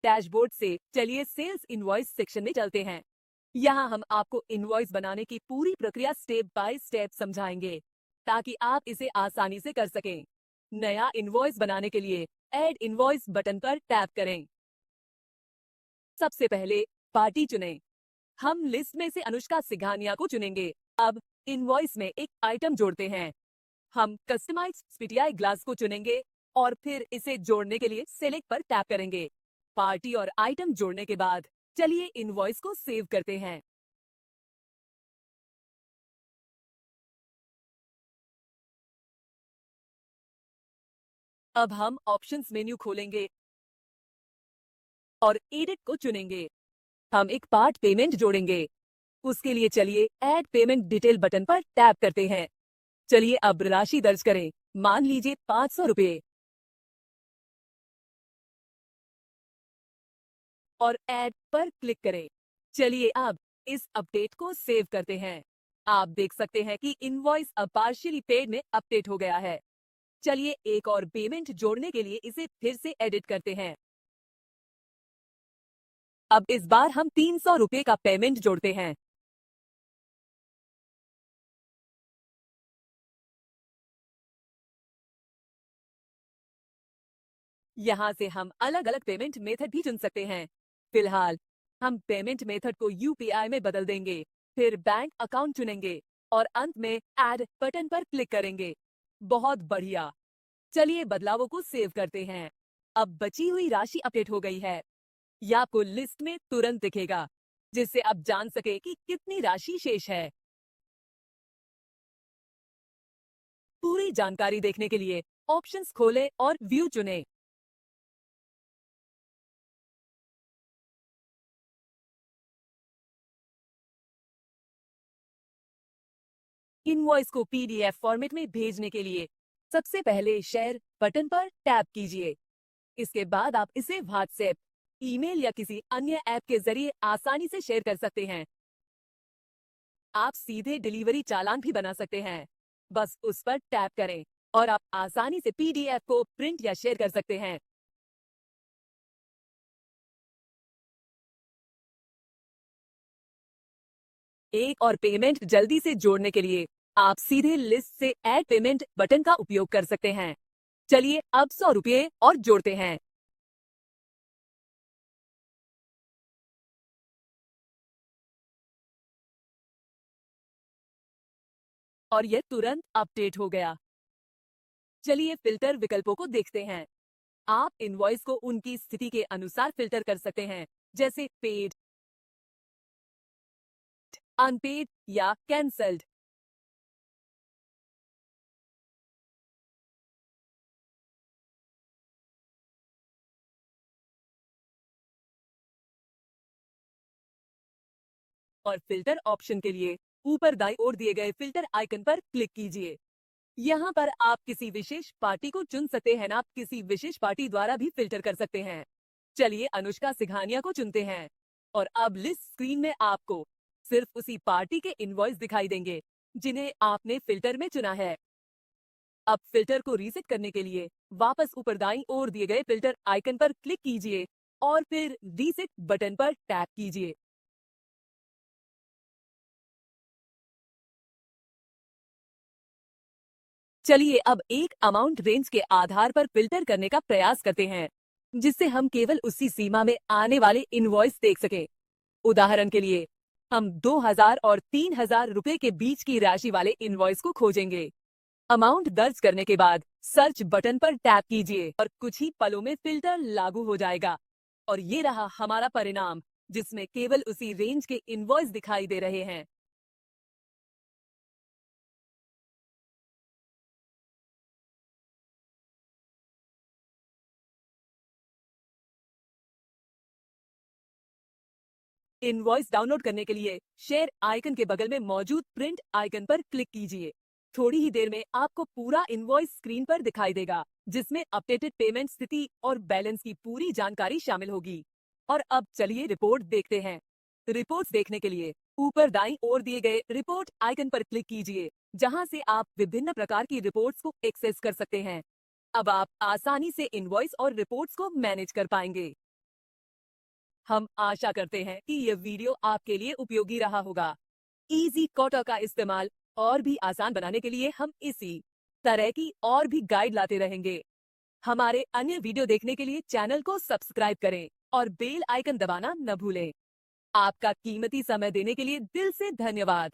Dashboard से चलिए sales invoice section में चलते हैं। यहाँ हम आपको इनवॉइस बनाने की पूरी प्रक्रिया स्टेप बाय स्टेप समझाएंगे ताकि आप इसे आसानी से कर सकें। नया इनवॉइस बनाने के लिए ऐड इनवॉइस बटन पर टैप करें। सबसे पहले पार्टी चुनें। हम लिस्ट में से अनुष्का सिंघानिया को चुनेंगे। अब इनवॉइस में एक आइटम जोड़ते हैं। हम कस्टमाइज्ड स्पीटीआई ग्लास को चुनेंगे और फिर इसे जोड़ने के लिए सेलेक्ट पर टैप करेंगे। पार्टी और आइटम जोड़ने के बाद चलिए इनवॉइस को सेव करते हैं। अब हम ऑप्शंस मेन्यू खोलेंगे और एडिट को चुनेंगे। हम एक पार्ट पेमेंट जोड़ेंगे। उसके लिए चलिए ऐड पेमेंट डिटेल बटन पर टैप करते हैं। चलिए अब राशि दर्ज करें। मान लीजिए 500 रुपए और ऐड पर क्लिक करें। चलिए अब इस अपडेट को सेव करते हैं। आप देख सकते हैं कि इनवॉइस अब पार्शियली पेड में अपडेट हो गया है। चलिए एक और पेमेंट जोड़ने के लिए इसे फिर से एडिट करते हैं। अब इस बार हम 300 रुपए का पेमेंट जोड़ते हैं। यहाँ से हम अलग अलग पेमेंट मेथड भी चुन सकते हैं। फिलहाल हम पेमेंट मेथड को यूपीआई में बदल देंगे, फिर बैंक अकाउंट चुनेंगे और अंत में ऐड बटन पर क्लिक करेंगे। बहुत बढ़िया। चलिए बदलावों को सेव करते हैं। अब बची हुई राशि अपडेट हो गई है। यह आपको लिस्ट में तुरंत दिखेगा, जिससे आप जान सके कि कितनी राशि शेष है। पूरी जानकारी देखने के लिए ऑप्शंस खोलें और व्यू चुनें। इनवॉइस को पीडीएफ फॉर्मेट में भेजने के लिए सबसे पहले शेयर बटन पर टैप कीजिए। इसके बाद आप इसे व्हाट्सएप, ईमेल या किसी अन्य ऐप के जरिए आसानी से शेयर कर सकते हैं। आप सीधे डिलीवरी चालान भी बना सकते हैं। बस उस पर टैप करें और आप आसानी से पीडीएफ को प्रिंट या शेयर कर सकते हैं। एक और पेमेंट जल्दी से जोड़ने के लिए आप सीधे लिस्ट से ऐड पेमेंट बटन का उपयोग कर सकते हैं। चलिए अब 100 रुपये और जोड़ते हैं। और यह तुरंत अपडेट हो गया। चलिए फिल्टर विकल्पों को देखते हैं। आप इनवॉइस को उनकी स्थिति के अनुसार फिल्टर कर सकते हैं, जैसे पेड, अनपेड या कैंसल्ड। और फिल्टर ऑप्शन के लिए ऊपर दाईं ओर दिए गए फिल्टर आइकन पर क्लिक कीजिए। यहाँ पर आप किसी विशेष पार्टी को चुन सकते हैं। आप किसी विशेष पार्टी द्वारा भी फिल्टर कर सकते हैं। चलिए अनुष्का सिंघानिया को चुनते हैं और अब लिस्ट स्क्रीन में आपको सिर्फ उसी पार्टी के इनवॉइस दिखाई देंगे जिन्हें आपने फिल्टर में चुना है। अब फिल्टर को रीसेट करने के लिए वापस ऊपर दाईं ओर दिए गए फिल्टर आइकन पर क्लिक कीजिए और फिर रीसेट बटन पर टैप कीजिए। चलिए अब एक अमाउंट रेंज के आधार पर फिल्टर करने का प्रयास करते हैं, जिससे हम केवल उसी सीमा में आने वाले इनवॉइस देख सकें। उदाहरण के लिए हम 2000 और 3000 रुपए के बीच की राशि वाले इनवॉइस को खोजेंगे। अमाउंट दर्ज करने के बाद सर्च बटन पर टैप कीजिए और कुछ ही पलों में फिल्टर लागू हो जाएगा। और ये रहा हमारा परिणाम, जिसमें केवल उसी रेंज के इनवॉइस दिखाई दे रहे हैं। इनवॉइस डाउनलोड करने के लिए शेयर आइकन के बगल में मौजूद प्रिंट आइकन पर क्लिक कीजिए। थोड़ी ही देर में आपको पूरा इनवॉइस स्क्रीन पर दिखाई देगा, जिसमें अपडेटेड पेमेंट स्थिति और बैलेंस की पूरी जानकारी शामिल होगी। और अब चलिए रिपोर्ट देखते हैं। रिपोर्ट्स देखने के लिए ऊपर दाईं ओर दिए गए रिपोर्ट आइकन पर क्लिक कीजिए, जहां से आप विभिन्न प्रकार की रिपोर्ट्स को एक्सेस कर सकते हैं। अब आप आसानी से इनवॉइस और रिपोर्ट्स को मैनेज कर पाएंगे। हम आशा करते हैं कि ये वीडियो आपके लिए उपयोगी रहा होगा। इजी कोटा का इस्तेमाल और भी आसान बनाने के लिए हम इसी तरह की और भी गाइड लाते रहेंगे। हमारे अन्य वीडियो देखने के लिए चैनल को सब्सक्राइब करें और बेल आइकन दबाना न भूलें। आपका कीमती समय देने के लिए दिल से धन्यवाद।